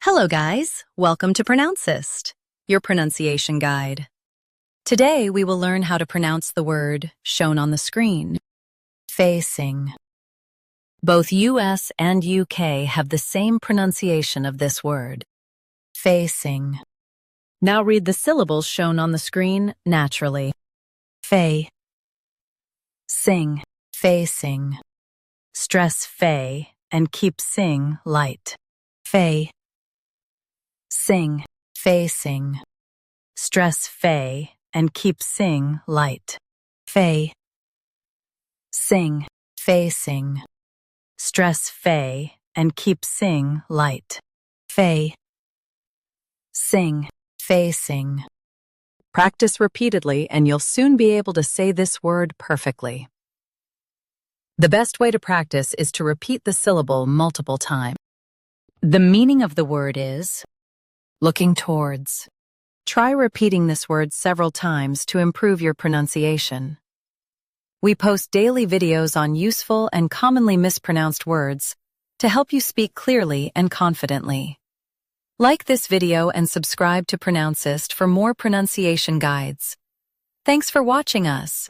Hello guys, welcome to Pronouncist, your pronunciation guide. Today we will learn how to pronounce the word shown on the screen, facing. Both US and UK have the same pronunciation of this word, facing. Now read the syllables shown on the screen naturally. Fay, sing, facing. Stress fay and keep sing light. Fay, sing, facing. Stress fay and keep sing light. Fay, sing, facing. Stress fay and keep sing light. Fay, sing, facing. Practice repeatedly and you'll soon be able to say this word perfectly. The best way to practice is to repeat the syllable multiple times. The meaning of the word is looking towards. Try repeating this word several times to improve your pronunciation. We post daily videos on useful and commonly mispronounced words to help you speak clearly and confidently. Like this video and subscribe to Pronouncist for more pronunciation guides. Thanks for watching us.